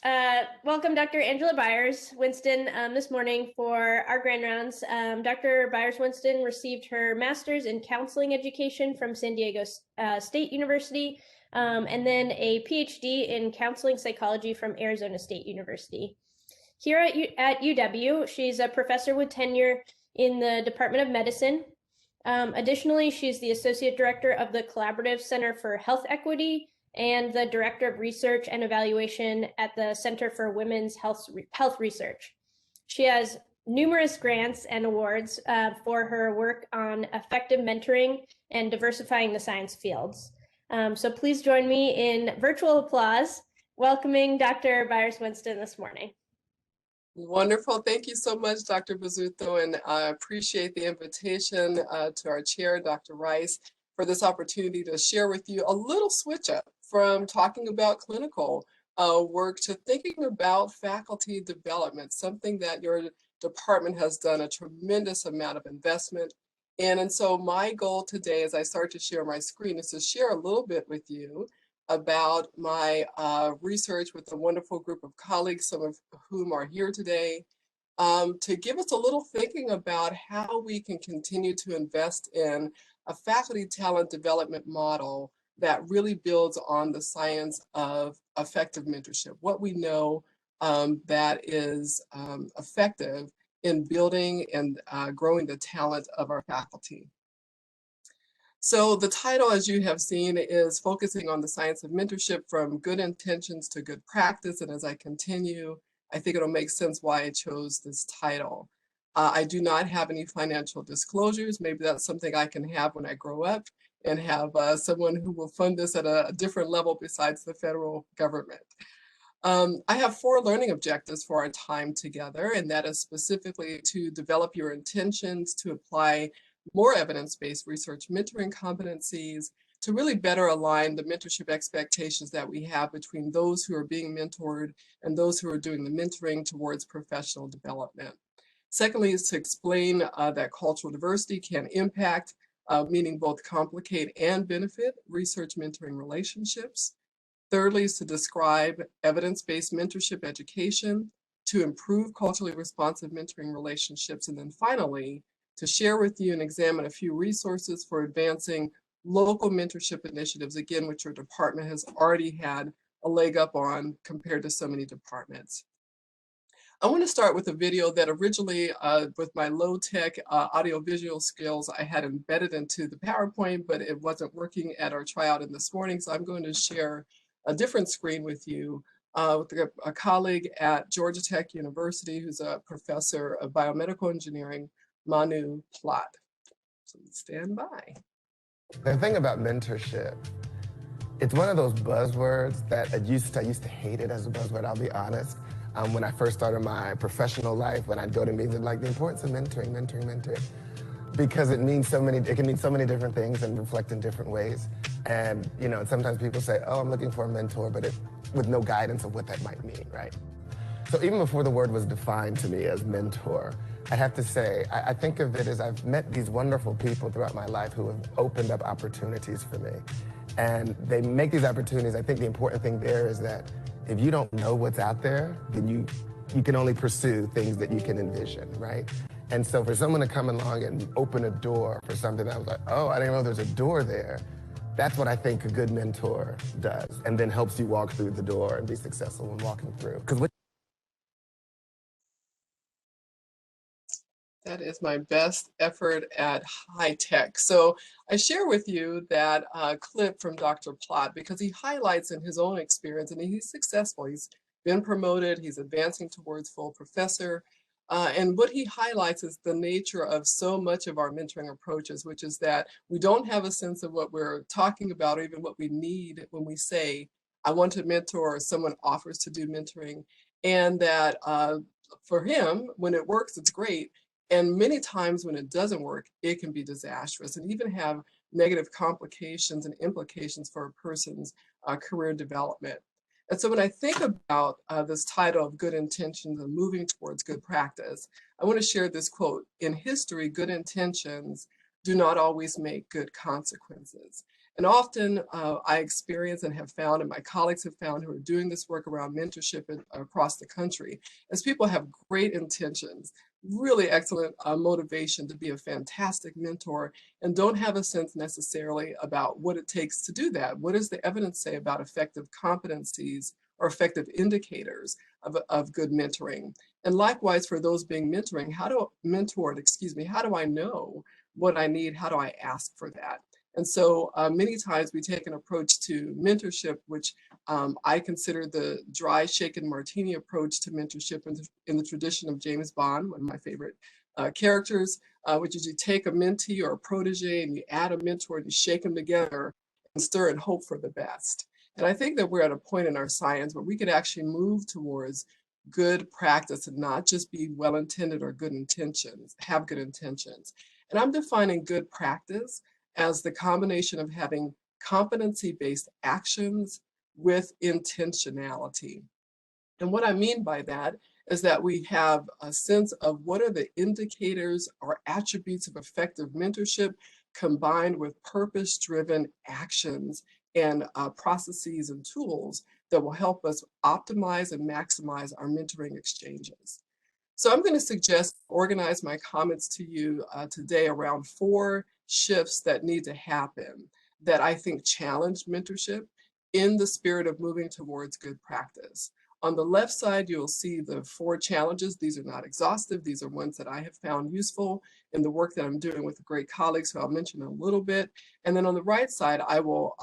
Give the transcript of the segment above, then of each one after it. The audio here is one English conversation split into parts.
Welcome Dr. Angela Byars-Winston this morning for our grand rounds. Dr. Byars-Winston received her master's in counseling education from San Diego State University, and then a PhD in counseling psychology from Arizona State University. Here at UW, she's a professor with tenure in the Department of Medicine. Additionally, she's the Associate Director of the Collaborative Center for Health Equity and the Director of Research and Evaluation at the Center for Women's Health Research. She has numerous grants and awards for her work on effective mentoring and diversifying the science fields. So please join me in virtual applause, welcoming Dr. Byars-Winston this morning. Wonderful. Thank you so much, Dr. Bizzuto, and I appreciate the invitation to our chair, Dr. Rice, for this opportunity to share with you a little switch up from talking about clinical work to thinking about faculty development, something that your department has done a tremendous amount of investment in. And so my goal today, as I start to share my screen, is to share a little bit with you about my research with a wonderful group of colleagues, some of whom are here today, to give us a little thinking about how we can continue to invest in a faculty talent development model that really builds on the science of effective mentorship, what we know that is effective in building and growing the talent of our faculty. So the title, as you have seen, is focusing on the science of mentorship from good intentions to good practice. And as I continue, I think it'll make sense why I chose this title. I do not have any financial disclosures. Maybe that's something I can have when I grow up and have someone who will fund this at a different level besides the federal government. I have 4 learning objectives for our time together, and that is specifically to develop your intentions, to apply more evidence-based research mentoring competencies, to really better align the mentorship expectations that we have between those who are being mentored and those who are doing the mentoring towards professional development. Secondly, is to explain that cultural diversity can impact, meaning both complicate and benefit research mentoring relationships. Thirdly, is to describe evidence-based mentorship education to improve culturally responsive mentoring relationships. And then finally, to share with you and examine a few resources for advancing local mentorship initiatives, again, which your department has already had a leg up on compared to so many departments. I want to start with a video that originally, with my low-tech audio-visual skills, I had embedded into the PowerPoint, but it wasn't working at our tryout in this morning, so I'm going to share a different screen with you with a colleague at Georgia Tech University who's a professor of biomedical engineering, Manu Plot. So stand by. The thing about mentorship, it's one of those buzzwords that I used to hate it as a buzzword, I'll be honest. When I first started my professional life, when I'd go to meetings, like the importance of mentoring, because it can mean so many different things and reflect in different ways. And you know, sometimes people say, oh, I'm looking for a mentor, but with no guidance of what that might mean, right? So even before the word was defined to me as mentor, I have to say, I think of it as I've met these wonderful people throughout my life who have opened up opportunities for me. And they make these opportunities. I think the important thing there is that if you don't know what's out there, then you can only pursue things that you can envision, right? And so for someone to come along and open a door for something that I was like, oh, I didn't know there's a door there, that's what I think a good mentor does, and then helps you walk through the door and be successful when walking through. That is my best effort at high tech. So I share with you that clip from Dr. Plot because he highlights in his own experience, and he's successful. He's been promoted, he's advancing towards full professor. And what he highlights is the nature of so much of our mentoring approaches, which is that we don't have a sense of what we're talking about or even what we need when we say, I want to mentor, or someone offers to do mentoring. And that for him, when it works, it's great. And many times when it doesn't work, it can be disastrous and even have negative complications and implications for a person's career development. And so when I think about this title of Good Intentions and Moving Towards Good Practice, I want to share this quote. In history, good intentions do not always make good consequences. And often I experience and have found, and my colleagues have found who are doing this work around mentorship across the country, as people have great intentions, really excellent motivation to be a fantastic mentor, and don't have a sense necessarily about what it takes to do that. What does the evidence say about effective competencies or effective indicators of good mentoring? And likewise, for those being mentored, how do I know what I need? How do I ask for that? And so many times we take an approach to mentorship, which I consider the dry shaken martini approach to mentorship in the tradition of James Bond, one of my favorite characters, which is you take a mentee or a protege and you add a mentor and you shake them together and stir and hope for the best. And I think that we're at a point in our science where we could actually move towards good practice and not just be well-intended or good intentions, have good intentions. And I'm defining good practice as the combination of having competency-based actions with intentionality. And what I mean by that is that we have a sense of what are the indicators or attributes of effective mentorship combined with purpose-driven actions and processes and tools that will help us optimize and maximize our mentoring exchanges. So I'm going to suggest organize my comments to you today around 4 shifts that need to happen that I think challenge mentorship in the spirit of moving towards good practice. On the left side, you'll see the 4 challenges. These are not exhaustive. These are ones that I have found useful in the work that I'm doing with great colleagues who I'll mention in a little bit. And then on the right side, I will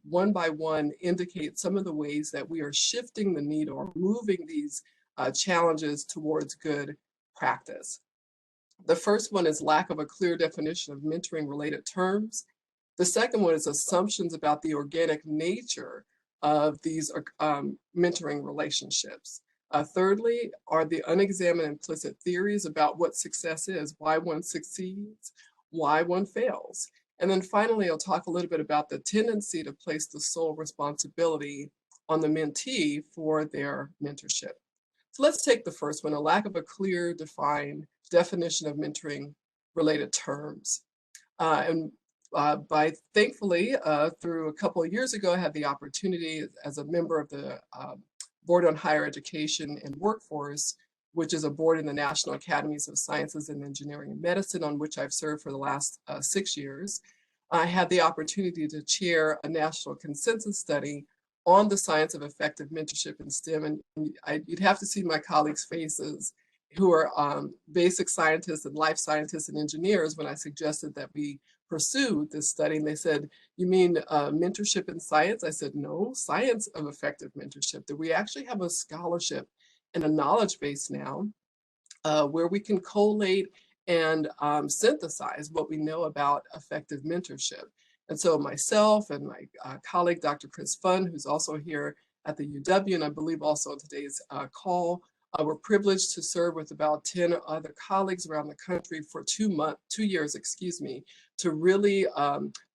one by one indicate some of the ways that we are shifting the needle or moving these challenges towards good practice. The first one is lack of a clear definition of mentoring related terms. The second one is assumptions about the organic nature of these mentoring relationships. Thirdly, are the unexamined implicit theories about what success is, why one succeeds, why one fails. And then finally, I'll talk a little bit about the tendency to place the sole responsibility on the mentee for their mentorship. So let's take the first one, a lack of a clear, defined definition of mentoring related terms. Thankfully, through a couple of years ago, I had the opportunity as a member of the Board on Higher Education and Workforce, which is a board in the National Academies of Sciences and Engineering and Medicine, on which I've served for the last 6 years. I had the opportunity to chair a national consensus study on the science of effective mentorship in STEM. And you'd have to see my colleagues' faces who are basic scientists and life scientists and engineers when I suggested that we pursue this study. And they said, "You mean mentorship in science?" I said, "No, science of effective mentorship." That we actually have a scholarship and a knowledge base now where we can collate and synthesize what we know about effective mentorship. And so myself and my colleague, Dr. Chris Funn, who's also here at the UW, and I believe also on today's call, we're privileged to serve with about 10 other colleagues around the country for 2 years, to really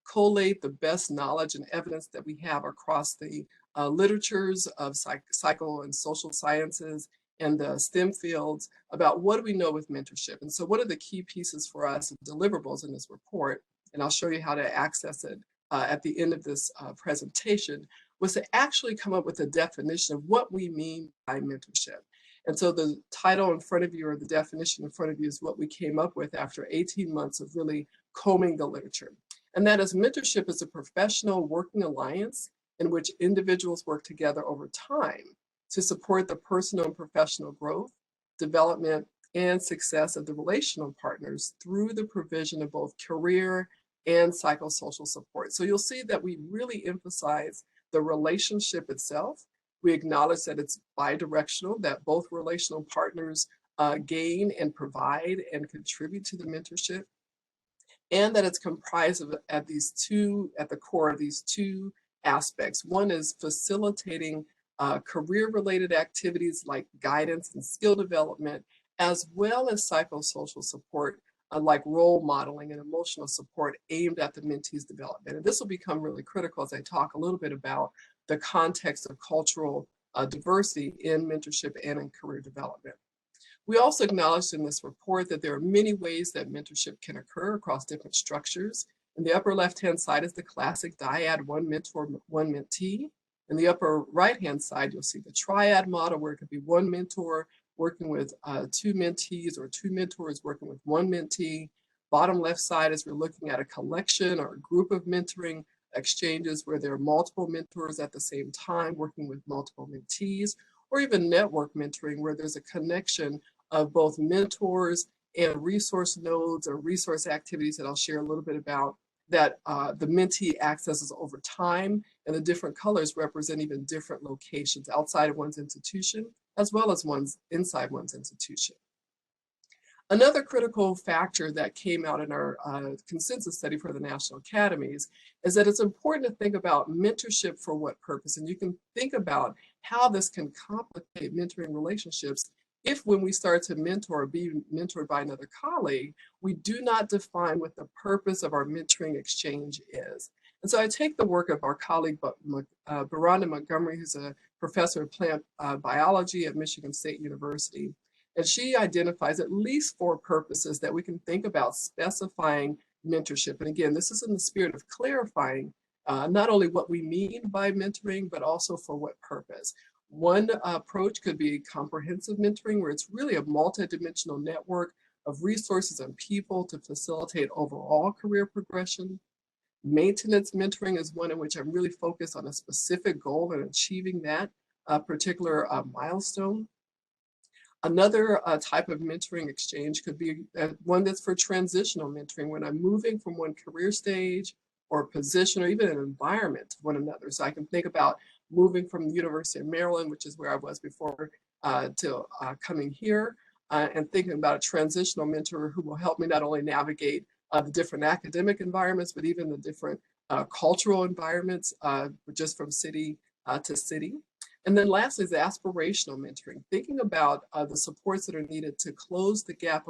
collate the best knowledge and evidence that we have across the literatures of psycho and social sciences and the STEM fields about what do we know with mentorship. And so what are the key pieces for us and deliverables in this report? And I'll show you how to access it at the end of this presentation, was to actually come up with a definition of what we mean by mentorship. And so the title in front of you, or the definition in front of you, is what we came up with after 18 months of really combing the literature. And that is, mentorship is a professional working alliance in which individuals work together over time to support the personal and professional growth, development, and success of the relational partners through the provision of both career and psychosocial support. So you'll see that we really emphasize the relationship itself. We acknowledge that it's bidirectional, that both relational partners gain and provide and contribute to the mentorship, and that it's comprised of at the core of these 2 aspects. One is facilitating career-related activities like guidance and skill development, as well as psychosocial support like role modeling and emotional support aimed at the mentee's development. And this will become really critical as I talk a little bit about the context of cultural diversity in mentorship and in career development. We also acknowledged in this report that there are many ways that mentorship can occur across different structures, In the upper left-hand side is the classic dyad, one mentor, one mentee. In the upper right-hand side, you'll see the triad model where it could be one mentor working with two mentees or two mentors working with one mentee. Bottom left side is we're looking at a collection or a group of mentoring exchanges where there are multiple mentors at the same time working with multiple mentees, or even network mentoring where there's a connection of both mentors and resource nodes or resource activities that I'll share a little bit about that the mentee accesses over time, and the different colors represent even different locations outside of one's institution as well as one's inside one's institution. Another critical factor that came out in our consensus study for the National Academies is that it's important to think about mentorship for what purpose, and you can think about how this can complicate mentoring relationships if when we start to mentor or be mentored by another colleague, we do not define what the purpose of our mentoring exchange is. And so I take the work of our colleague, Beronda Montgomery, who's a professor of plant biology at Michigan State University, and she identifies at least 4 purposes that we can think about specifying mentorship. And again, this is in the spirit of clarifying not only what we mean by mentoring, but also for what purpose. One approach could be comprehensive mentoring, where it's really a multidimensional network of resources and people to facilitate overall career progression. Maintenance mentoring is one in which I'm really focused on a specific goal and achieving that particular milestone. Another type of mentoring exchange could be one that's for transitional mentoring, when I'm moving from one career stage or position or even an environment to one another. So I can think about moving from the University of Maryland, which is where I was before, to coming here, and thinking about a transitional mentor who will help me not only navigate the different academic environments, but even the different cultural environments, just from city to city. And then lastly is the aspirational mentoring, thinking about the supports that are needed to close the gap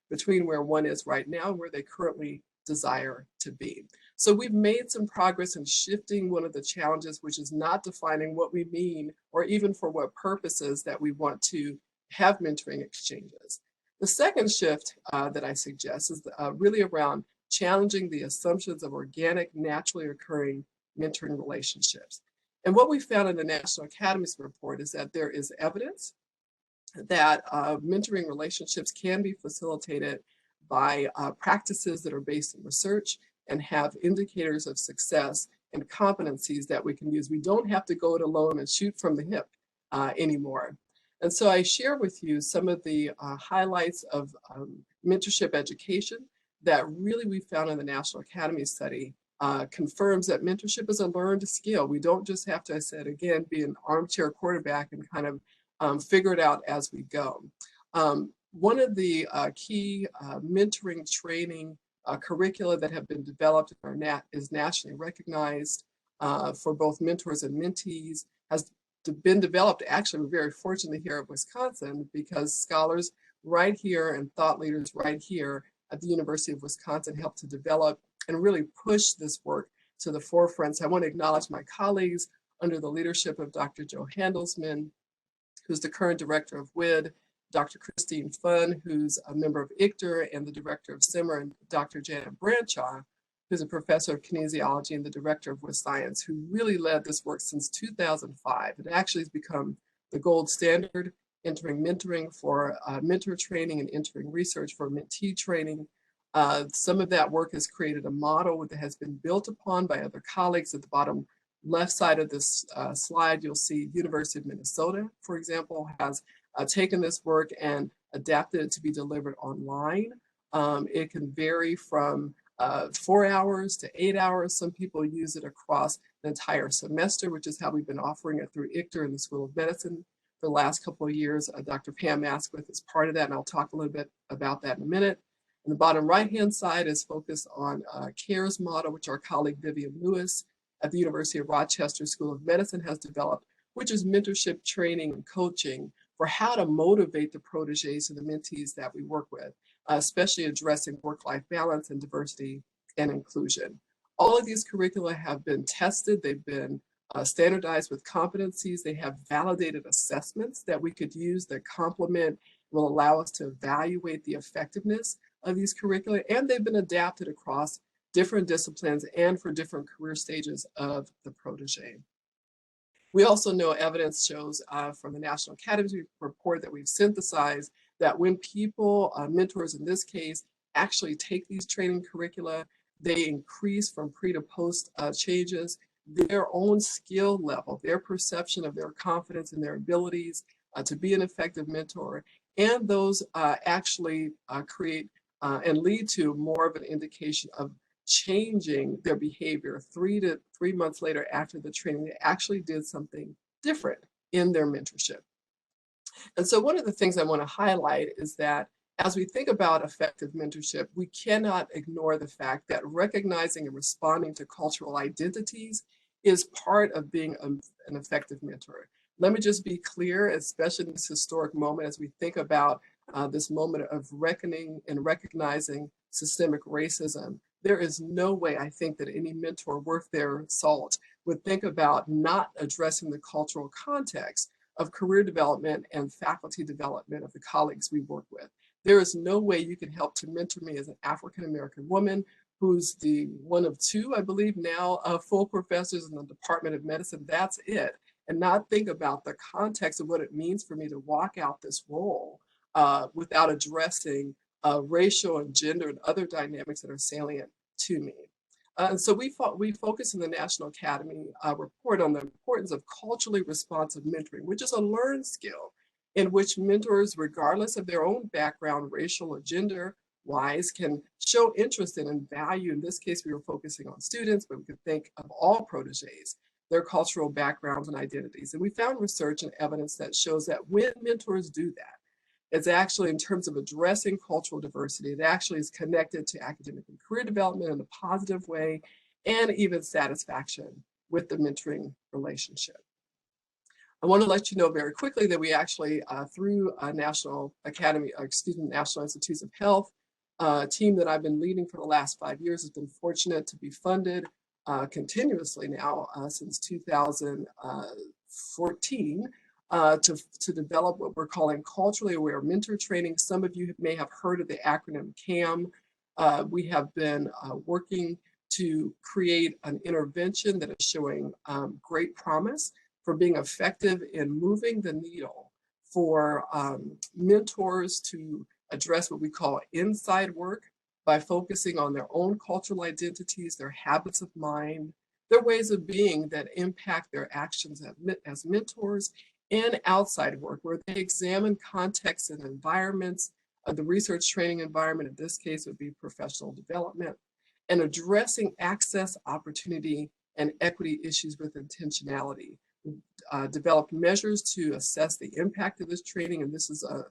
between where one is right now and where they currently desire to be. So we've made some progress in shifting one of the challenges, which is not defining what we mean or even for what purposes that we want to have mentoring exchanges. The second shift that I suggest is really around challenging the assumptions of organic, naturally occurring mentoring relationships. And what we found in the National Academies report is that there is evidence that mentoring relationships can be facilitated by practices that are based in research and have indicators of success and competencies that we can use. We don't have to go it alone and shoot from the hip anymore. And so I share with you some of the highlights of mentorship education that really we found in the National Academy study confirms that mentorship is a learned skill. We don't just have to, I said again, be an armchair quarterback and kind of figure it out as we go. One of the key mentoring training curricula that have been developed is nationally recognized for both mentors and mentees, has been developed, actually we're very fortunate here at Wisconsin, because scholars right here and thought leaders right here at the University of Wisconsin helped to develop and really push this work to the forefront. So I want to acknowledge my colleagues under the leadership of Dr. Joe Handelsman, who's the current director of WID, Dr. Christine Funn, who's a member of ICTR and the director of SIMMER, and Dr. Janet Branshaw, who's a professor of kinesiology and the director of WisScience, who really led this work since 2005. It actually has become the gold standard entering mentoring for mentor training and entering research for mentee training. Some of that work has created a model that has been built upon by other colleagues. At the bottom left side of this slide, you'll see University of Minnesota, for example, has taken this work and adapted it to be delivered online. It can vary from 4 hours to 8 hours. Some people use it across the entire semester, which is how we've been offering it through ICTR and the School of Medicine for the last couple of years. Dr. Pam Asquith is part of that, and I'll talk a little bit about that in a minute. And the bottom right-hand side is focused on CARES model, which our colleague Vivian Lewis at the University of Rochester School of Medicine has developed, which is mentorship training and coaching for how to motivate the proteges and the mentees that we work with, especially addressing work-life balance and diversity and inclusion. All of these curricula have been tested. They've been standardized with competencies. They have validated assessments that we could use that complement, will allow us to evaluate the effectiveness of these curricula, and they've been adapted across different disciplines and for different career stages of the protege. We also know evidence shows from the National Academy report that we've synthesized that when people, mentors in this case, actually take these training curricula, they increase from pre to post changes, their own skill level, their perception of their confidence and their abilities to be an effective mentor, and those actually create and lead to more of an indication of changing their behavior 3 months later after the training. They actually did something different in their mentorship. And so one of the things I want to highlight is that as we think about effective mentorship, we cannot ignore the fact that recognizing and responding to cultural identities is part of being an effective mentor. Let me just be clear, especially in this historic moment, as we think about this moment of reckoning and recognizing systemic racism. There is no way I think that any mentor worth their salt would think about not addressing the cultural context of career development and faculty development of the colleagues we work with. There is no way you can help to mentor me as an African-American woman who's the one of two, I believe now, full professors in the Department of Medicine. That's it. And not think about the context of what it means for me to walk out this role without addressing racial and gender and other dynamics that are salient to me. And so we focus in the National Academy report on the importance of culturally responsive mentoring, which is a learned skill in which mentors, regardless of their own background, racial or gender wise, can show interest in and value. In this case, we were focusing on students, but we could think of all proteges, their cultural backgrounds and identities. And we found research and evidence that shows that when mentors do that, it's actually, in terms of addressing cultural diversity, it actually is connected to academic and career development in a positive way, and even satisfaction with the mentoring relationship. I want to let you know very quickly that we actually, through National Institutes of Health, a team that I've been leading for the last 5 years, has been fortunate to be funded continuously now since 2014 to develop what we're calling culturally aware mentor training. Some of you may have heard of the acronym CAM. We have been working to create an intervention that is showing great promise for being effective in moving the needle for mentors to address what we call inside work by focusing on their own cultural identities, their habits of mind, their ways of being that impact their actions as mentors, and outside work where they examine contexts and environments. The research training environment in this case would be professional development, and addressing access, opportunity, and equity issues with intentionality. Developed measures to assess the impact of this training, and this is a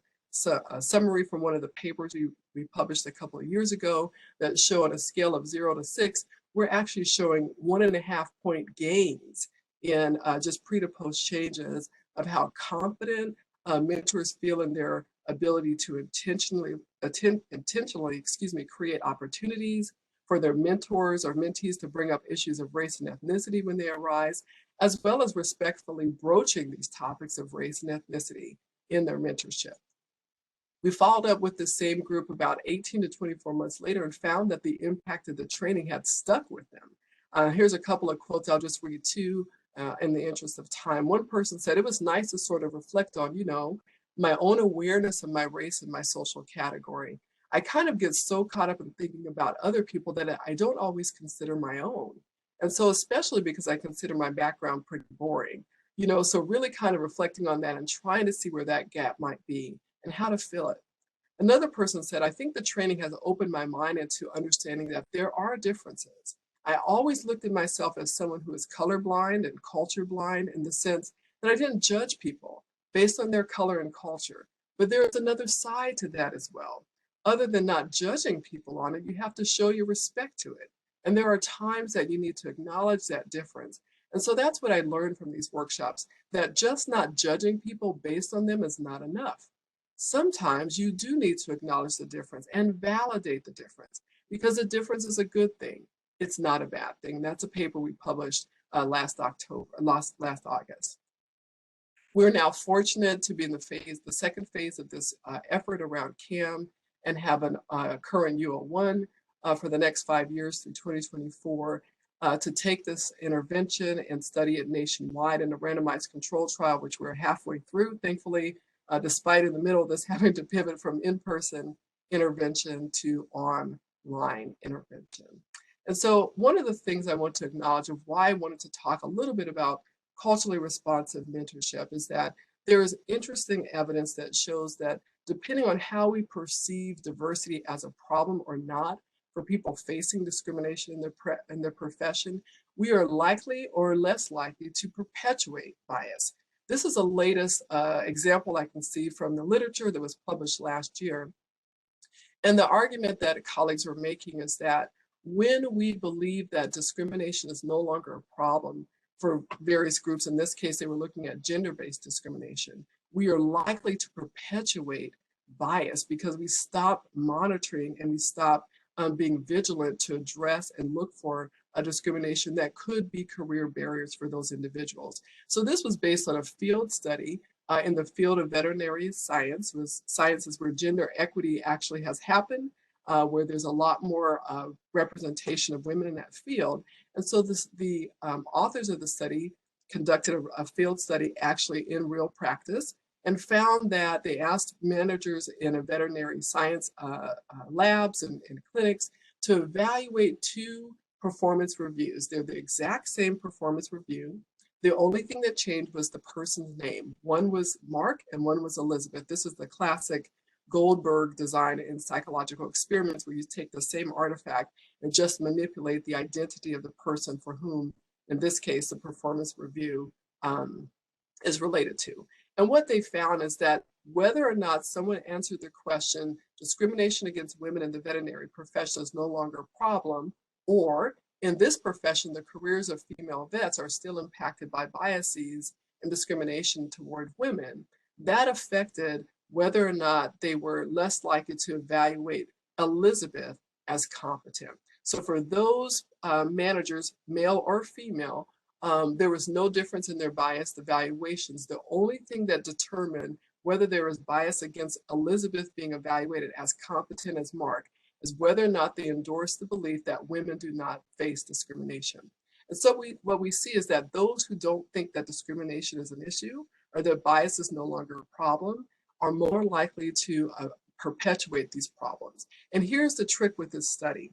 summary from one of the papers we published a couple of years ago that show on a scale of 0 to 6, we're actually showing 1.5 point gains in just pre to post changes of how confident mentors feel in their ability to intentionally create opportunities for their mentors or mentees to bring up issues of race and ethnicity when they arise, as well as respectfully broaching these topics of race and ethnicity in their mentorship. We followed up with the same group about 18 to 24 months later and found that the impact of the training had stuck with them. Here's a couple of quotes I'll just read too in the interest of time. One person said, it was nice to sort of reflect on, my own awareness of my race and my social category. I kind of get so caught up in thinking about other people that I don't always consider my own. And so especially because I consider my background pretty boring, so really kind of reflecting on that and trying to see where that gap might be and how to fill it. Another person said, I think the training has opened my mind into understanding that there are differences. I always looked at myself as someone who is colorblind and culture blind in the sense that I didn't judge people based on their color and culture. But there's another side to that as well. Other than not judging people on it, you have to show your respect to it. And there are times that you need to acknowledge that difference. And so that's what I learned from these workshops, that just not judging people based on them is not enough. Sometimes you do need to acknowledge the difference and validate the difference, because the difference is a good thing. It's not a bad thing. That's a paper we published last August. We're now fortunate to be in the second phase of this effort around CAM and have a current UO1 for the next 5 years through 2024 to take this intervention and study it nationwide in a randomized control trial, which we're halfway through, thankfully, despite in the middle of this having to pivot from in-person intervention to online intervention. And so one of the things I want to acknowledge of why I wanted to talk a little bit about culturally responsive mentorship is that there is interesting evidence that shows that depending on how we perceive diversity as a problem or not, for people facing discrimination in their profession, we are likely or less likely to perpetuate bias. This is the latest example I can see from the literature that was published last year. And the argument that colleagues were making is that when we believe that discrimination is no longer a problem for various groups, in this case, they were looking at gender-based discrimination, we are likely to perpetuate bias because we stop monitoring and we stop being vigilant to address and look for a discrimination that could be career barriers for those individuals. So this was based on a field study in the field of veterinary science, sciences where gender equity actually has happened, where there's a lot more representation of women in that field. And so the authors of the study conducted a field study actually in real practice and found that they asked managers in a veterinary science labs and clinics to evaluate 2 performance reviews. They're the exact same performance review. The only thing that changed was the person's name. One was Mark and one was Elizabeth. This is the classic Goldberg design in psychological experiments where you take the same artifact and just manipulate the identity of the person for whom, in this case, the performance review is related to. And what they found is that whether or not someone answered the question, discrimination against women in the veterinary profession is no longer a problem, or in this profession, the careers of female vets are still impacted by biases and discrimination toward women, that affected whether or not they were less likely to evaluate Elizabeth as competent. So for those managers, male or female, there was no difference in their biased evaluations. The only thing that determined whether there was bias against Elizabeth being evaluated as competent as Mark is whether or not they endorsed the belief that women do not face discrimination. And so what we see is that those who don't think that discrimination is an issue or that bias is no longer a problem are more likely to perpetuate these problems. And here's the trick with this study.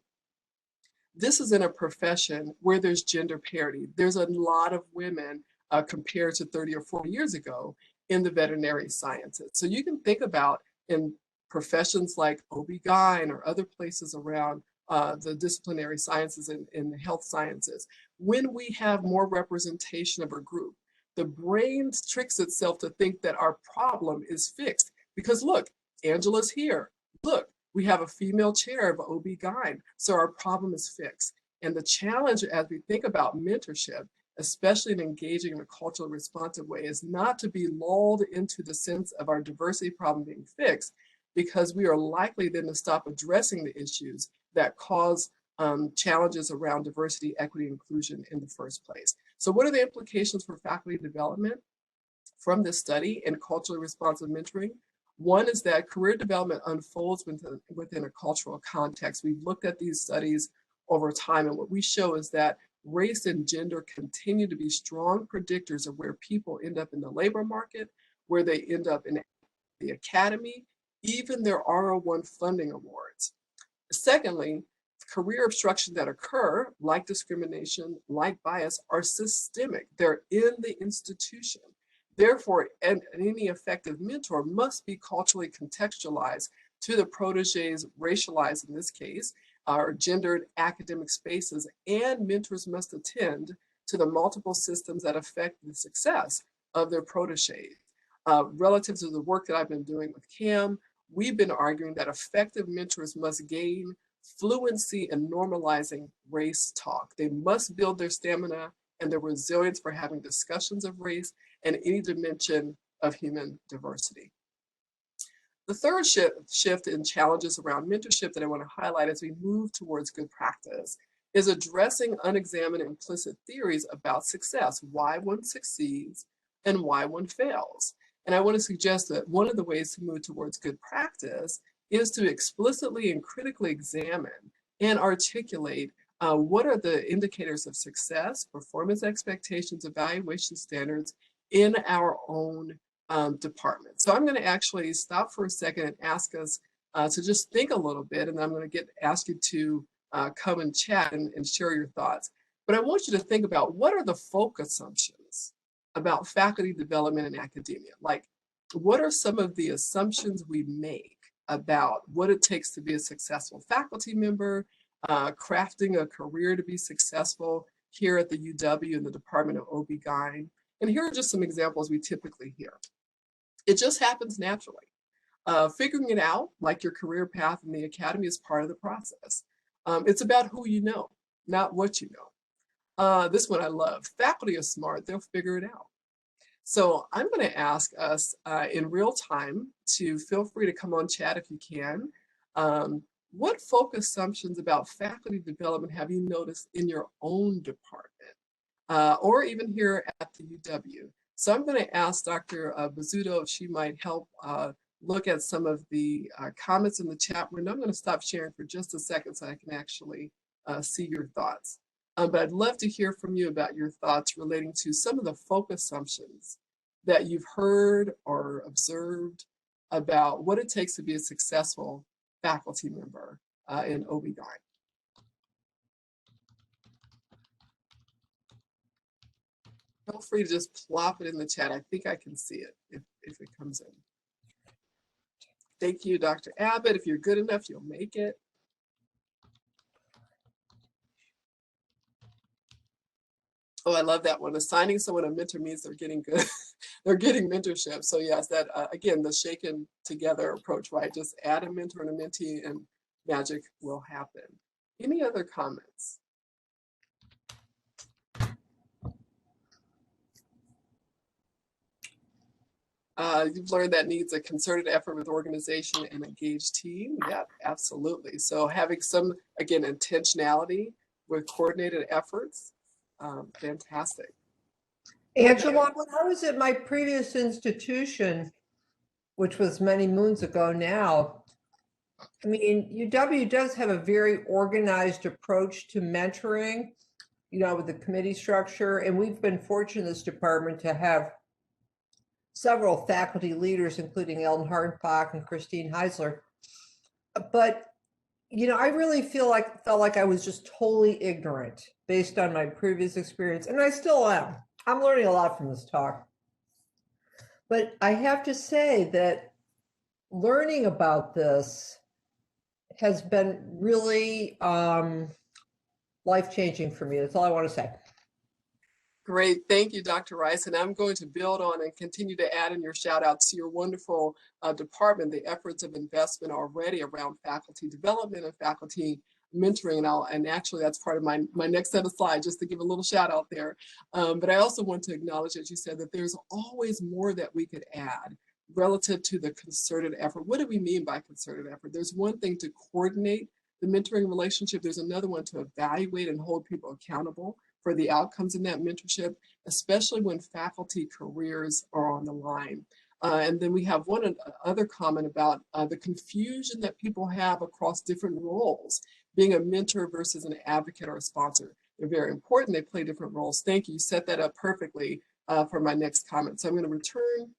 This is in a profession where there's gender parity. There's a lot of women compared to 30 or 40 years ago in the veterinary sciences. So you can think about in professions like OBGYN or other places around the disciplinary sciences and the health sciences, when we have more representation of a group, the brain tricks itself to think that our problem is fixed. Because look, Angela's here. Look, we have a female chair of OB-GYN, so our problem is fixed. And the challenge as we think about mentorship, especially in engaging in a culturally responsive way, is not to be lulled into the sense of our diversity problem being fixed, because we are likely then to stop addressing the issues that cause challenges around diversity, equity, inclusion in the first place. So what are the implications for faculty development from this study in culturally responsive mentoring? One is that career development unfolds within a cultural context. We've looked at these studies over time, and what we show is that race and gender continue to be strong predictors of where people end up in the labor market, where they end up in the academy, even their R01 funding awards. Secondly, career obstructions that occur, like discrimination, like bias, are systemic. They're in the institution. Therefore, any effective mentor must be culturally contextualized to the proteges, racialized in this case, or gendered academic spaces, and mentors must attend to the multiple systems that affect the success of their proteges. Relative to the work that I've been doing with CAM, we've been arguing that effective mentors must gain fluency in normalizing race talk. They must build their stamina and their resilience for having discussions of race and any dimension of human diversity. The third shift in challenges around mentorship that I want to highlight as we move towards good practice is addressing unexamined implicit theories about success, why one succeeds and why one fails. And I want to suggest that one of the ways to move towards good practice is to explicitly and critically examine and articulate what are the indicators of success, performance expectations, evaluation standards in our own department. So I'm going to actually stop for a second and ask us to just think a little bit, and I'm going to ask you to come and chat and share your thoughts. But I want you to think about, what are the folk assumptions about faculty development in academia? Like, what are some of the assumptions we make about what it takes to be a successful faculty member, crafting a career to be successful here at the UW in the Department of OB-GYN? And here are just some examples we typically hear. It just happens naturally. Figuring it out, like your career path in the academy, is part of the process. It's about who you know, not what you know. This one I love. Faculty are smart, they'll figure it out. So I'm going to ask us in real time to feel free to come on chat if you can. What folk assumptions about faculty development have you noticed in your own department or even here at the UW? So I'm going to ask Dr. Bizzuto if she might help look at some of the comments in the chat window. I'm going to stop sharing for just a second so I can actually see your thoughts. But I'd love to hear from you about your thoughts relating to some of the folk assumptions that you've heard or observed about what it takes to be a successful faculty member in OB-GYN. Feel free to just plop it in the chat. I think I can see it if it comes in. Thank you, Dr. Abbott. If you're good enough, you'll make it. Oh, I love that one. Assigning someone a mentor means they're getting good. They're getting mentorship. So yes, that again, the shaken together approach, right? Just add a mentor and a mentee and magic will happen. Any other comments? You've learned that needs a concerted effort with organization and engaged team. Yeah, absolutely. So having some, again, intentionality with coordinated efforts. Fantastic. Angela, when I was at my previous institution, which was many moons ago now, I mean, UW does have a very organized approach to mentoring, you know, with the committee structure. And we've been fortunate in this department to have several faculty leaders, including Ellen Hardenbach and Christine Heisler. But, you know, I really felt like I was just totally ignorant based on my previous experience. And I still am. I'm learning a lot from this talk. But I have to say that learning about this has been really life-changing for me. That's all I want to say. Great. Thank you, Dr. Rice. And I'm going to build on and continue to add in your shout outs to your wonderful department, the efforts of investment already around faculty development and faculty mentoring. And actually that's part of my next set of slides, just to give a little shout out there. But I also want to acknowledge, as you said, that there's always more that we could add relative to the concerted effort. What do we mean by concerted effort? There's one thing to coordinate the mentoring relationship. There's another one to evaluate and hold people accountable for the outcomes in that mentorship, especially when faculty careers are on the line. And then we have one other comment about the confusion that people have across different roles, being a mentor versus an advocate or a sponsor. They're very important. They play different roles. Thank you. You set that up perfectly for my next comment. So I'm going to return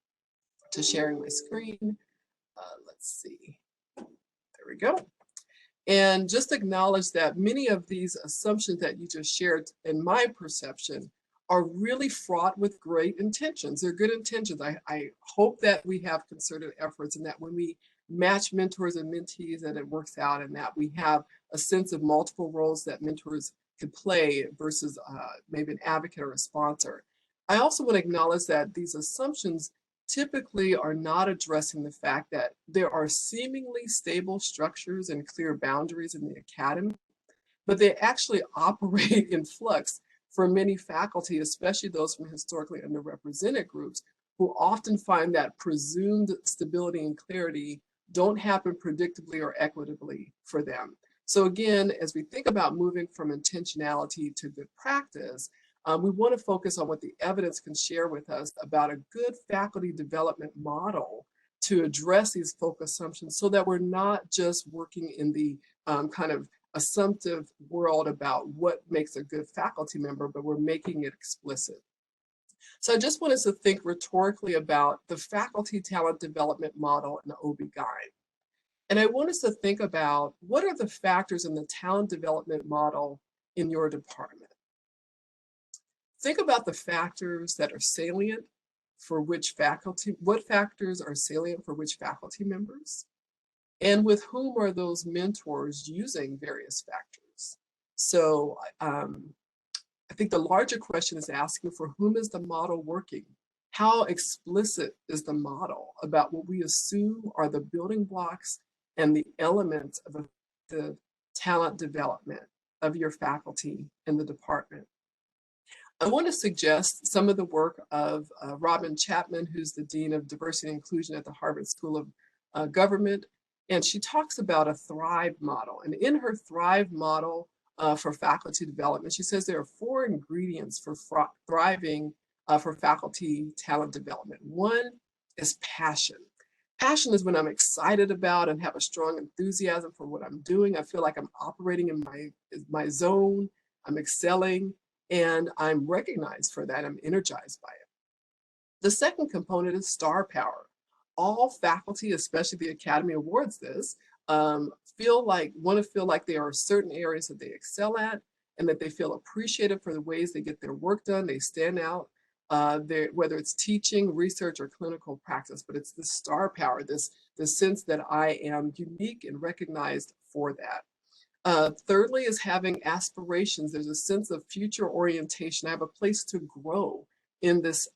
to sharing my screen. Let's see. There we go. And just acknowledge that many of these assumptions that you just shared, in my perception, are really fraught with great intentions. They're good intentions. I hope that we have concerted efforts and that when we match mentors and mentees, that it works out and that we have a sense of multiple roles that mentors could play versus maybe an advocate or a sponsor. I also want to acknowledge that these assumptions typically are not addressing the fact that there are seemingly stable structures and clear boundaries in the academy, but they actually operate in flux for many faculty, especially those from historically underrepresented groups, who often find that presumed stability and clarity don't happen predictably or equitably for them. So again, as we think about moving from intentionality to good practice, we want to focus on what the evidence can share with us about a good faculty development model to address these folk assumptions so that we're not just working in the kind of assumptive world about what makes a good faculty member, but we're making it explicit. So I just want us to think rhetorically about the faculty talent development model in the OB/GYN. And I want us to think about what are the factors in the talent development model in your department. Think about the factors that are salient for which faculty, what factors are salient for which faculty members, and with whom are those mentors using various factors. So I think the larger question is asking, for whom is the model working? How explicit is the model about what we assume are the building blocks and the elements of the talent development of your faculty in the department? I want to suggest some of the work of Robin Chapman, who's the Dean of Diversity and Inclusion at the Harvard School of Government. And she talks about a Thrive model. And in her Thrive model for faculty development, she says there are 4 ingredients for thriving for faculty talent development. One is passion. Passion is when I'm excited about and have a strong enthusiasm for what I'm doing. I feel like I'm operating in my zone, I'm excelling, and I'm recognized for that. I'm energized by it. The second component is star power. All faculty, especially the Academy awards this, want to feel like there are certain areas that they excel at and that they feel appreciated for the ways they get their work done. They stand out, whether it's teaching, research, or clinical practice, but it's the star power, this sense that I am unique and recognized for that. Thirdly is having aspirations. There's a sense of future orientation. I have a place to grow in this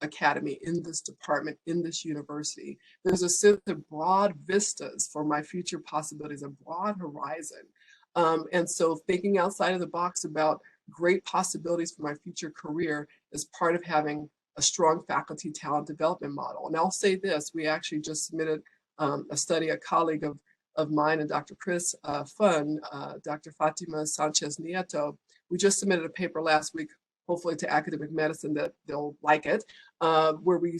academy, in this department, in this university. There's a sense of broad vistas for my future possibilities, a broad horizon. And so thinking outside of the box about great possibilities for my future career is part of having a strong faculty talent development model. And I'll say this, we actually just submitted a study, a colleague of mine and Dr. Chris Fun, Dr. Fatima Sanchez Nieto, we just submitted a paper last week, hopefully to Academic Medicine, that they'll like it, where we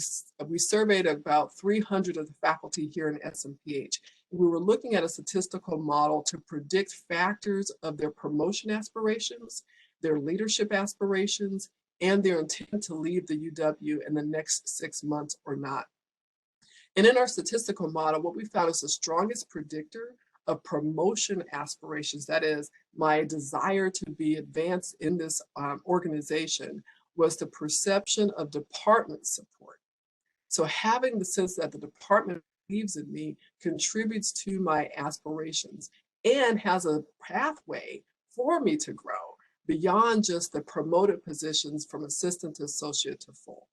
surveyed about 300 of the faculty here in SMPH. We were looking at a statistical model to predict factors of their promotion aspirations, their leadership aspirations, and their intent to leave the UW in the next 6 months or not. And in our statistical model, what we found is the strongest predictor of promotion aspirations, that is, my desire to be advanced in this organization, was the perception of department support. So having the sense that the department believes in me contributes to my aspirations and has a pathway for me to grow beyond just the promoted positions from assistant to associate to full.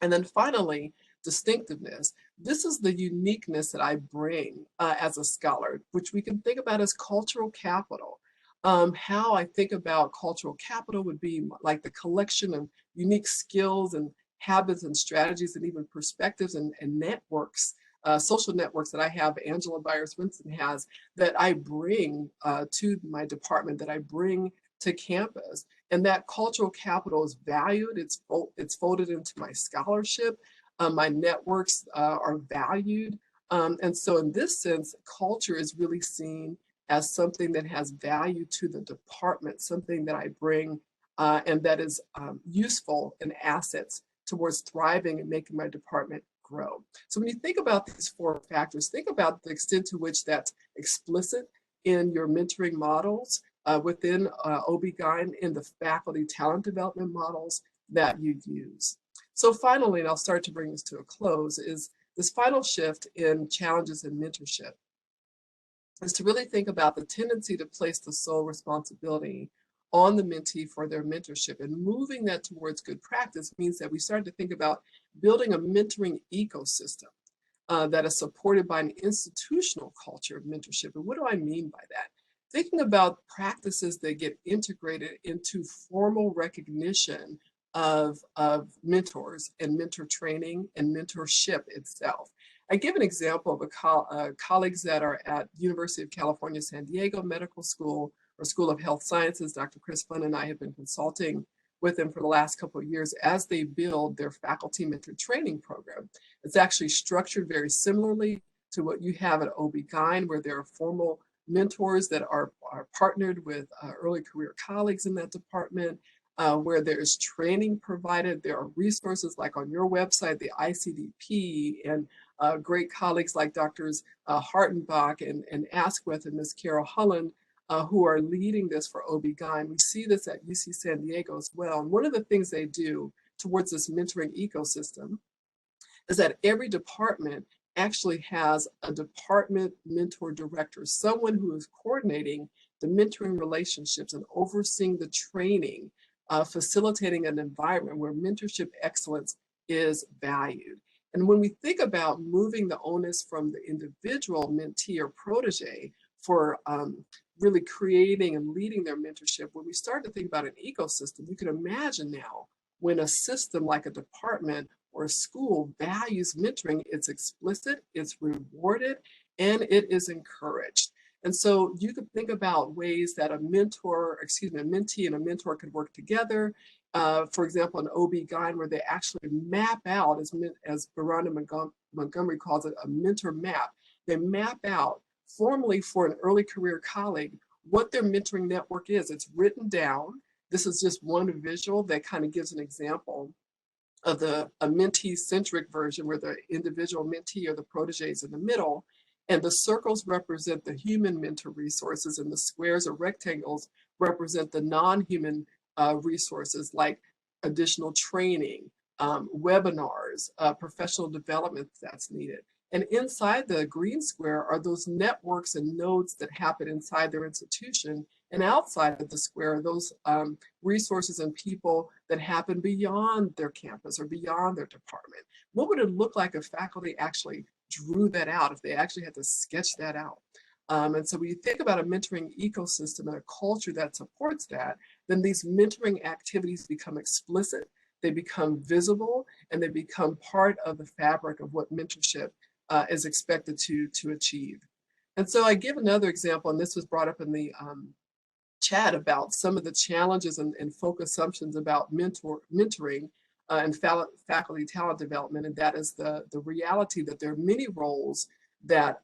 And then finally, distinctiveness. This is the uniqueness that I bring as a scholar, which we can think about as cultural capital. How I think about cultural capital would be like the collection of unique skills and habits and strategies and even perspectives and networks, social networks that I have, Angela Byars-Winston has, that I bring to my department, that I bring to campus. And that cultural capital is valued, it's folded into my scholarship. My networks are valued. And so in this sense, culture is really seen as something that has value to the department, something that I bring and that is useful and assets towards thriving and making my department grow. So when you think about these 4 factors, think about the extent to which that's explicit in your mentoring models within OB/GYN, in the faculty talent development models that you use. So finally, and I'll start to bring this to a close, is this final shift in challenges in mentorship is to really think about the tendency to place the sole responsibility on the mentee for their mentorship, and moving that towards good practice means that we start to think about building a mentoring ecosystem that is supported by an institutional culture of mentorship. And what do I mean by that? Thinking about practices that get integrated into formal recognition of mentors and mentor training and mentorship itself. I give an example of colleagues that are at University of California, San Diego Medical School or School of Health Sciences. Dr. Chris Flynn and I have been consulting with them for the last couple of years as they build their faculty mentor training program. It's actually structured very similarly to what you have at OB/GYN, where there are formal mentors that are are partnered with early career colleagues in that department, where there's training provided. There are resources like on your website, the ICDP, and great colleagues like Drs. Hartenbach and Asquith and Ms. Carol Holland, who are leading this for OB-GYN. We see this at UC San Diego as well. And one of the things they do towards this mentoring ecosystem is that every department actually has a department mentor director, someone who is coordinating the mentoring relationships and overseeing the training, facilitating an environment where mentorship excellence is valued. And when we think about moving the onus from the individual mentee or protege for really creating and leading their mentorship, when we start to think about an ecosystem, you can imagine now when a system like a department or a school values mentoring, it's explicit, it's rewarded, and it is encouraged. And so you could think about ways that a mentee and a mentor could work together. For example, an OB-GYN where they actually map out, as Verona Montgomery calls it, a mentor map. They map out formally for an early career colleague what their mentoring network is. It's written down. This is just one visual that kind of gives an example of a mentee-centric version where the individual mentee or the protege is in the middle, and the circles represent the human mentor resources, and the squares or rectangles represent the non-human resources like additional training, webinars, professional development that's needed. And inside the green square are those networks and nodes that happen inside their institution. And outside of the square are those resources and people that happen beyond their campus or beyond their department. What would it look like if faculty actually drew that out, if they actually had to sketch that out? And so when you think about a mentoring ecosystem and a culture that supports that, then these mentoring activities become explicit, they become visible, and they become part of the fabric of what mentorship is expected to achieve. And so I give another example, and this was brought up in the chat about some of the challenges and folk assumptions about mentoring and faculty talent development, and that is the reality that there are many roles that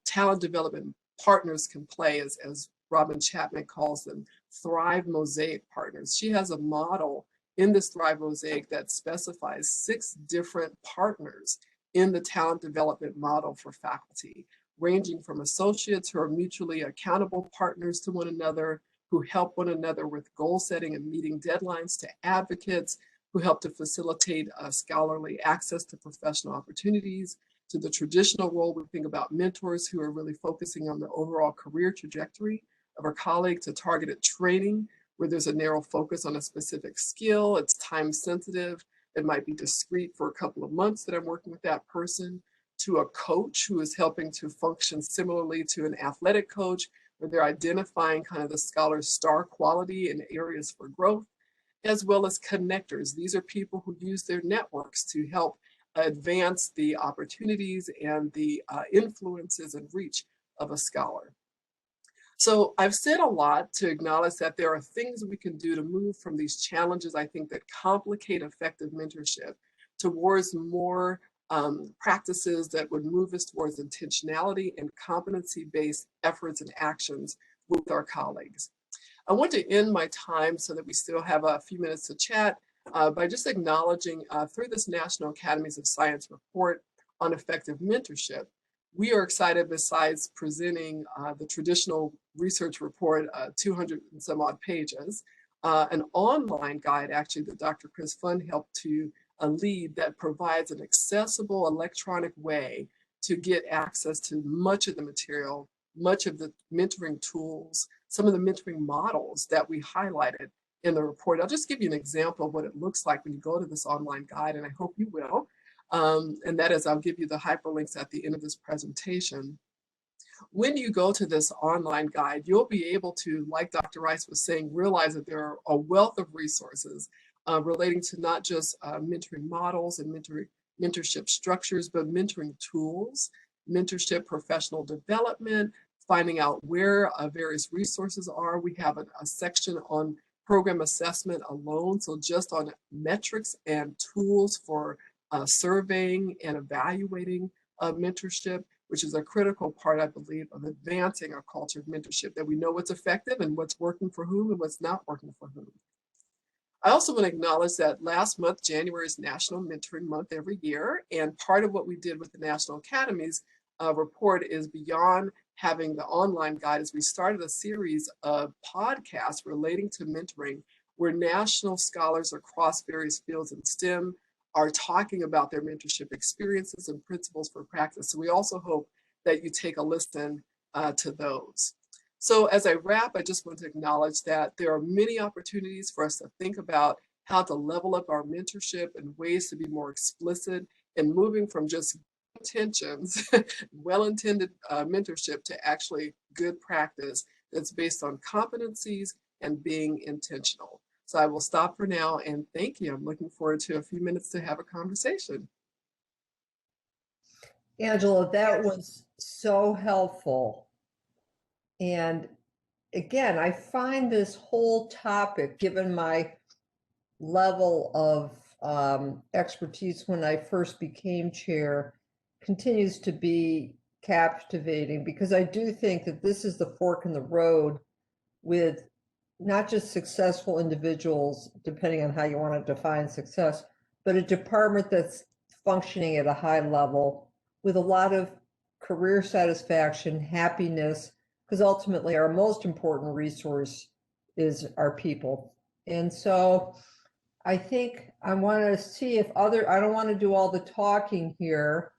talent development partners can play, as Robin Chapman calls them, Thrive Mosaic partners. She has a model in this Thrive Mosaic that specifies 6 different partners in the talent development model for faculty, ranging from associates who are mutually accountable partners to one another, who help one another with goal setting and meeting deadlines, to advocates who help to facilitate scholarly access to professional opportunities, to the traditional role we think about mentors who are really focusing on the overall career trajectory of our colleague, to targeted training where there's a narrow focus on a specific skill, it's time sensitive, it might be discrete for a couple of months that I'm working with that person, to a coach who is helping to function similarly to an athletic coach, where they're identifying kind of the scholar's star quality and areas for growth, as well as connectors. These are people who use their networks to help advance the opportunities and the influences and reach of a scholar. So I've said a lot to acknowledge that there are things we can do to move from these challenges, I think, that complicate effective mentorship towards more practices that would move us towards intentionality and competency-based efforts and actions with our colleagues. I want to end my time so that we still have a few minutes to chat by just acknowledging through this National Academies of Science report on effective mentorship, we are excited, besides presenting the traditional research report, 200 and some odd pages, an online guide actually that Dr. Chris Fund helped to lead that provides an accessible electronic way to get access to much of the material, much of the mentoring tools, some of the mentoring models that we highlighted in the report. I'll just give you an example of what it looks like when you go to this online guide, and I hope you will. And that is, I'll give you the hyperlinks at the end of this presentation. When you go to this online guide, you'll be able to, like Dr. Rice was saying, realize that there are a wealth of resources relating to not just mentoring models and mentorship structures, but mentoring tools, mentorship professional development, finding out where various resources are. We have a section on program assessment alone, so just on metrics and tools for surveying and evaluating mentorship. which is a critical part, I believe, of advancing our culture of mentorship, that we know what's effective and what's working for whom and what's not working for whom. I also want to acknowledge that last month, January, is National Mentoring Month every year. And part of what we did with the National Academies report is, beyond having the online guide, is we started a series of podcasts relating to mentoring, where national scholars across various fields in STEM are talking about their mentorship experiences and principles for practice. So we also hope that you take a listen to those. So as I wrap, I just want to acknowledge that there are many opportunities for us to think about how to level up our mentorship and ways to be more explicit and moving from just intentions, well-intended mentorship, to actually good practice that's based on competencies and being intentional. So I will stop for now and thank you. I'm looking forward to a few minutes to have a conversation. Angela, that was so helpful. And again, I find this whole topic, given my level of expertise when I first became chair, continues to be captivating, because I do think that this is the fork in the road with not just successful individuals, depending on how you want to define success, but a department that's functioning at a high level with a lot of career satisfaction, happiness, because ultimately our most important resource is our people. And so I think I want to see if I don't want to do all the talking here.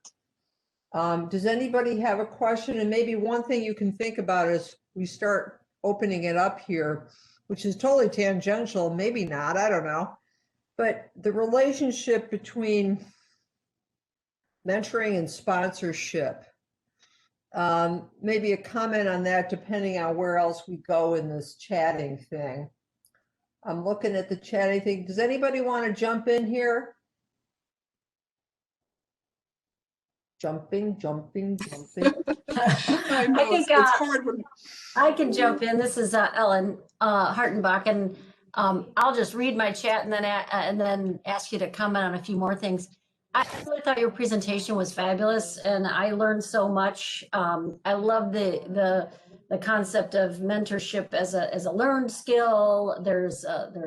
Does anybody have a question? And maybe one thing you can think about as we start opening it up here, which is totally tangential, maybe not, I don't know, but the relationship between mentoring and sponsorship. Maybe a comment on that, depending on where else we go in this chatting thing. I'm looking at the chatting thing. Does anybody want to jump in here? Jumping. I know, think it's hard when... I can jump in. This is Ellen Hartenbach, and I'll just read my chat and then ask you to comment on a few more things. I really thought your presentation was fabulous, and I learned so much. I love the concept of mentorship as a learned skill. There's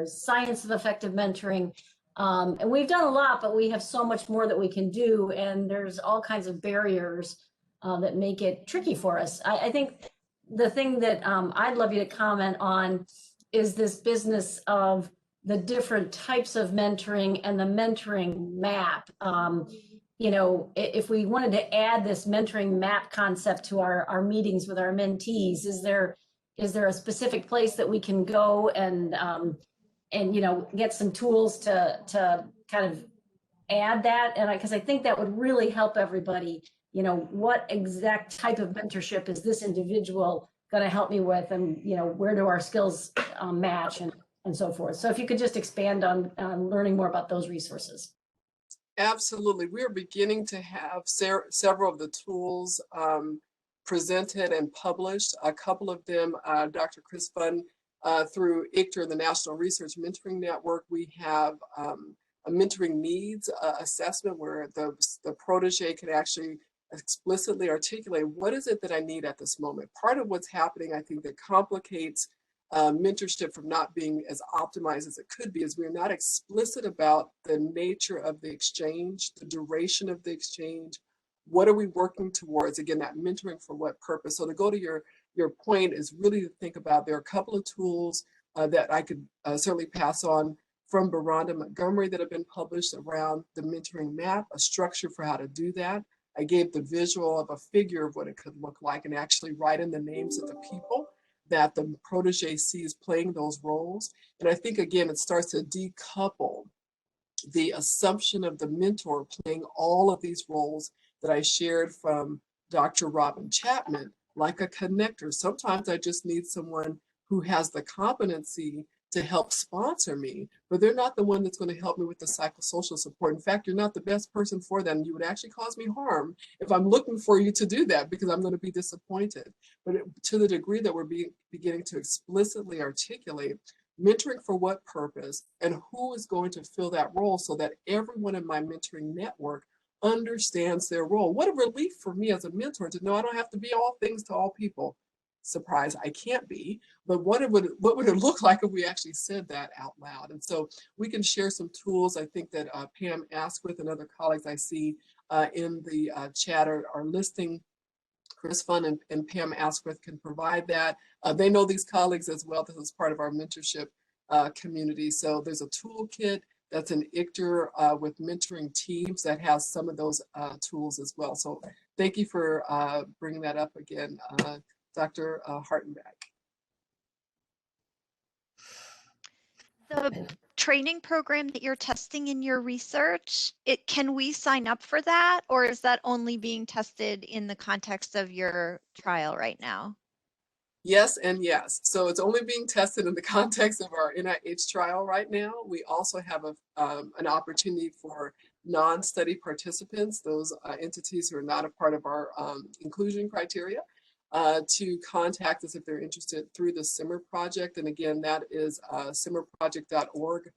science of effective mentoring. And we've done a lot, but we have so much more that we can do. And there's all kinds of barriers that make it tricky for us. I think the thing that I'd love you to comment on is this business of the different types of mentoring and the mentoring map. You know, if we wanted to add this mentoring map concept to our meetings with our mentees, is there a specific place that we can go and you know, get some tools to kind of add that? And because I think that would really help everybody. You know, what exact type of mentorship is this individual going to help me with, and you know, where do our skills match, and so forth. So if you could just expand on learning more about those resources. Absolutely. We're beginning to have several of the tools presented and published. A couple of them, Dr. Chris Funn, through ICTR, the National Research Mentoring Network, we have a mentoring needs assessment where the protege can actually explicitly articulate, what is it that I need at this moment? Part of what's happening, I think, that complicates mentorship from not being as optimized as it could be, is we're not explicit about the nature of the exchange, the duration of the exchange. What are we working towards? Again, that mentoring for what purpose? So to go to your point is really to think about, there are a couple of tools that I could certainly pass on from Baranda Montgomery that have been published around the mentoring map, a structure for how to do that. I gave the visual of a figure of what it could look like, and actually write in the names of the people that the protege sees playing those roles. And I think, again, it starts to decouple the assumption of the mentor playing all of these roles that I shared from Dr. Robin Chapman, like a connector. Sometimes I just need someone who has the competency to help sponsor me, but they're not the one that's going to help me with the psychosocial support. In fact, you're not the best person for that, and you would actually cause me harm if I'm looking for you to do that, because I'm going to be disappointed. But to the degree that we're beginning to explicitly articulate mentoring for what purpose and who is going to fill that role, so that everyone in my mentoring network understands their role. What a relief for me as a mentor to know I don't have to be all things to all people. Surprise, I can't be, but what would it look like if we actually said that out loud? And so we can share some tools. I think that Pam Asquith and other colleagues I see in the chat are listing. Chris Fund and Pam Asquith can provide that. They know these colleagues as well. This is part of our mentorship community. So there's a toolkit that's an ICTR with mentoring teams that has some of those tools as well. So thank you for bringing that up again, Dr. Hartenbach. The training program that you're testing in your research, can we sign up for that, or is that only being tested in the context of your trial right now? Yes and yes. So it's only being tested in the context of our NIH trial right now. We also have an opportunity for non-study participants, those entities who are not a part of our inclusion criteria, to contact us if they're interested through the SIMMER project. And again, that is simmerproject.org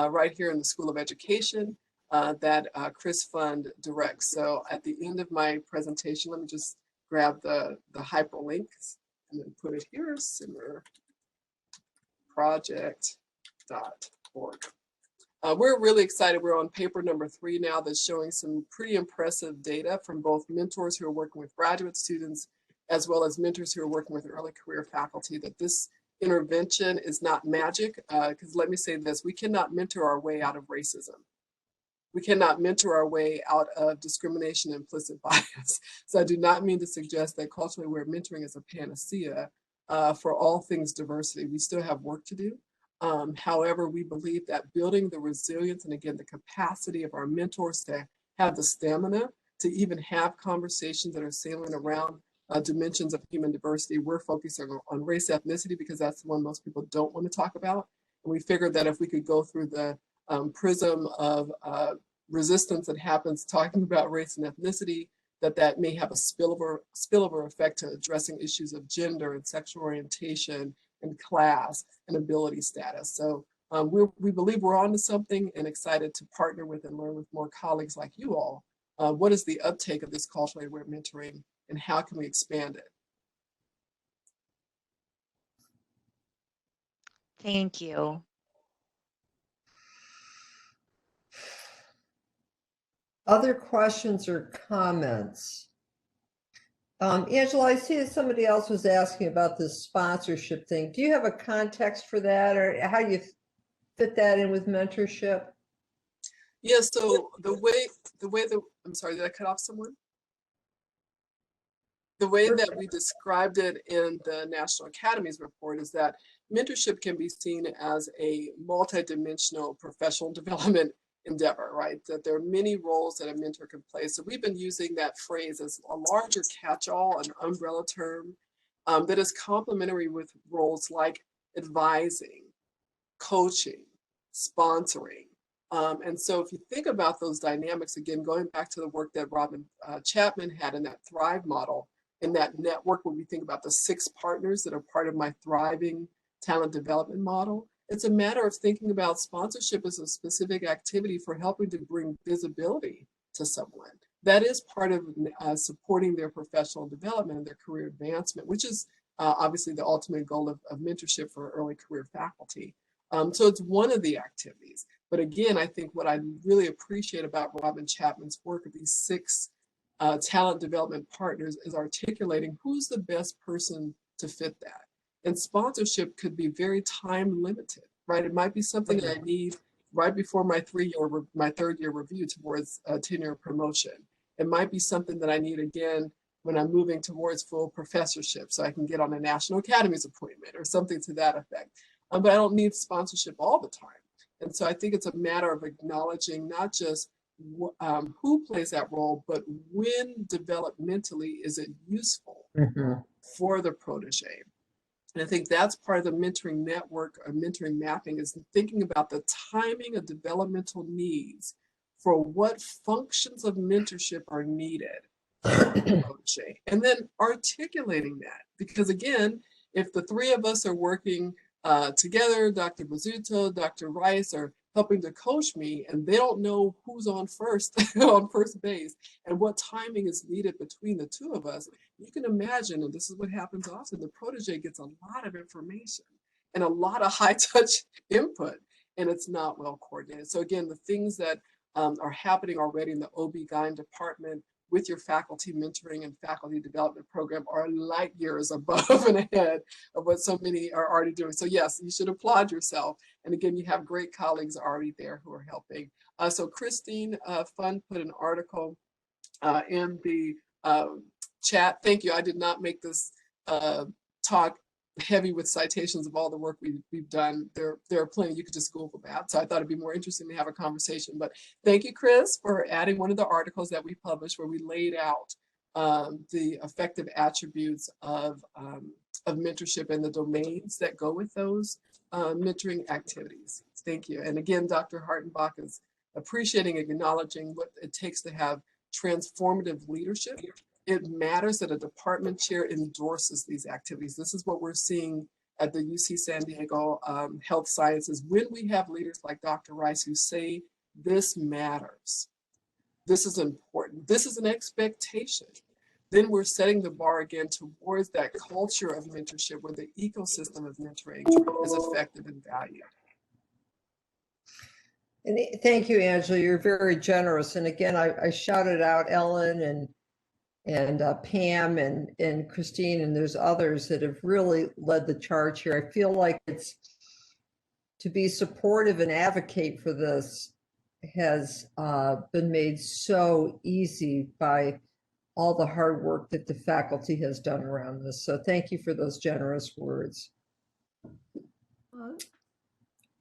right here in the School of Education that Chris Fund directs. So at the end of my presentation, let me just grab the hyperlinks and then put it here, simmerproject.org. We're really excited. We're on paper number 3 now that's showing some pretty impressive data from both mentors who are working with graduate students as well as mentors who are working with early career faculty, that this intervention is not magic. Because let me say this, we cannot mentor our way out of racism. We cannot mentor our way out of discrimination and implicit bias. So I do not mean to suggest that culturally aware mentoring is a panacea for all things diversity. We still have work to do. However, we believe that building the resilience and again, the capacity of our mentors to have the stamina to even have conversations that are sailing around dimensions of human diversity. We're focusing on race ethnicity because that's the one most people don't want to talk about. And we figured that if we could go through the prism of resistance that happens talking about race and ethnicity, that may have a spillover effect to addressing issues of gender and sexual orientation and class and ability status. So we believe we're onto something and excited to partner with and learn with more colleagues like you all. What is the uptake of this culturally aware mentoring and how can we expand it? Thank you. Other questions or comments? Angela, I see that somebody else was asking about this sponsorship thing. Do you have a context for that, or how you fit that in with mentorship? Yeah, so the way that, I'm sorry, did I cut off someone? The way that we described it in the National Academy's report is that mentorship can be seen as a multidimensional professional development endeavor, right? That there are many roles that a mentor can play. So we've been using that phrase as a larger catch-all, an umbrella term that is complementary with roles like advising, coaching, sponsoring. And so if you think about those dynamics, again, going back to the work that Robin Chapman had in that Thrive model, in that network, when we think about the 6 partners that are part of my thriving talent development model, it's a matter of thinking about sponsorship as a specific activity for helping to bring visibility to someone. That is part of supporting their professional development and their career advancement, which is obviously the ultimate goal of mentorship for early career faculty. So it's one of the activities. But again, I think what I really appreciate about Robin Chapman's work of these 6 talent development partners is articulating who's the best person to fit that. And sponsorship could be very time limited, right? It might be something that I need right before my 3rd year review towards a tenure promotion. It might be something that I need again when I'm moving towards full professorship so I can get on a National Academy's appointment or something to that effect. But I don't need sponsorship all the time. And so I think it's a matter of acknowledging not just who plays that role, but when developmentally is it useful for the protege. And I think that's part of the mentoring network or mentoring mapping, is thinking about the timing of developmental needs for what functions of mentorship are needed for the protege. And then articulating that, because again, if the 3 of us are working together, Dr. Bizzuto, Dr. Rice are helping to coach me, and they don't know who's on first on first base and what timing is needed between the two of us, you can imagine, and this is what happens often, the protege gets a lot of information and a lot of high touch input, and it's not well coordinated. So again, the things that are happening already in the OB/GYN department with your faculty mentoring and faculty development program are light years above and ahead of what so many are already doing. So yes, you should applaud yourself. And again, you have great colleagues already there who are helping. So Christine Fund put an article in the chat. Thank you. I did not make this talk heavy with citations of all the work we've done. There are plenty. You could just Google that. So I thought it'd be more interesting to have a conversation. But thank you, Chris, for adding one of the articles that we published where we laid out the effective attributes of mentorship and the domains that go with those mentoring activities. Thank you. And again, Dr. Hartenbach is appreciating and acknowledging what it takes to have transformative leadership. It matters that a department chair endorses these activities. This is what we're seeing at the UC San Diego Health Sciences when we have leaders like Dr. Rice who say, this matters. This is important. This is an expectation. Then we're setting the bar again towards that culture of mentorship where the ecosystem of mentoring is effective and valued. And thank you, Angela. You're very generous. And again, I shouted out Ellen and Pam and Christine, and there's others that have really led the charge here. I feel like it's to be supportive and advocate for this has been made so easy by all the hard work that the faculty has done around this. So thank you for those generous words.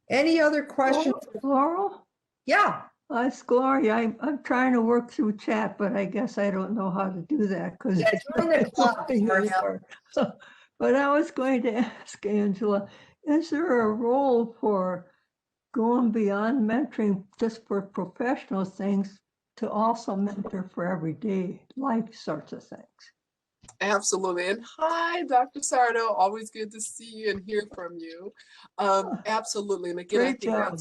Any other questions? Laurel? Yeah. It's Gloria. I'm trying to work through chat, but I guess I don't know how to do that because Yeah, join the club, Gloria. But I was going to ask Angela, is there a role for going beyond mentoring just for professional things to also mentor for everyday life sorts of things? Absolutely. And hi, Dr. Sardo. Always good to see you and hear from you. Absolutely. And again, Great job.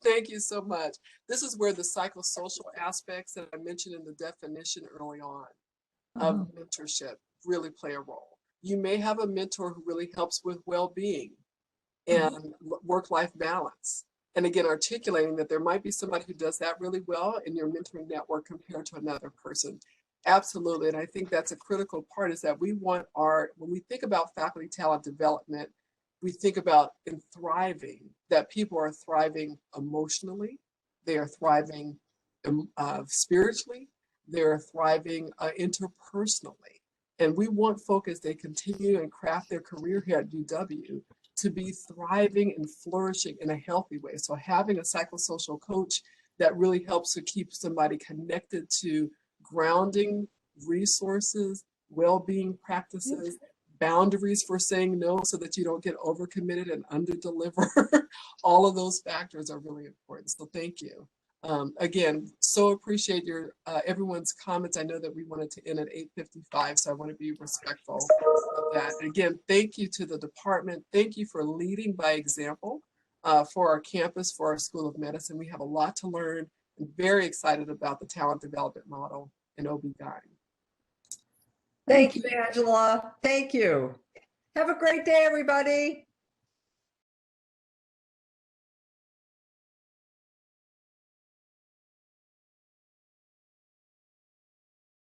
Thank you so much. This is where the psychosocial aspects that I mentioned in the definition early on of mentorship really play a role. You may have a mentor who really helps with well-being and work-life balance. And again, articulating that there might be somebody who does that really well in your mentoring network compared to another person. Absolutely. And I think that's a critical part is that we want when we think about faculty talent development, we think about in thriving, that people are thriving emotionally, they are thriving spiritually, they are thriving interpersonally. And we want folk as they continue and craft their career here at UW to be thriving and flourishing in a healthy way. So having a psychosocial coach that really helps to keep somebody connected to grounding resources, well-being practices, boundaries for saying no so that you don't get overcommitted and underdeliver. All of those factors are really important. So thank you. Again, so appreciate your everyone's comments. I know that we wanted to end at 8:55, so I want to be respectful of that. And again, thank you to the department. Thank you for leading by example for our campus, for our School of Medicine. We have a lot to learn. I'm very excited about the talent development model in OB/GYN. Thank you, Angela. Thank you. Have a great day, everybody.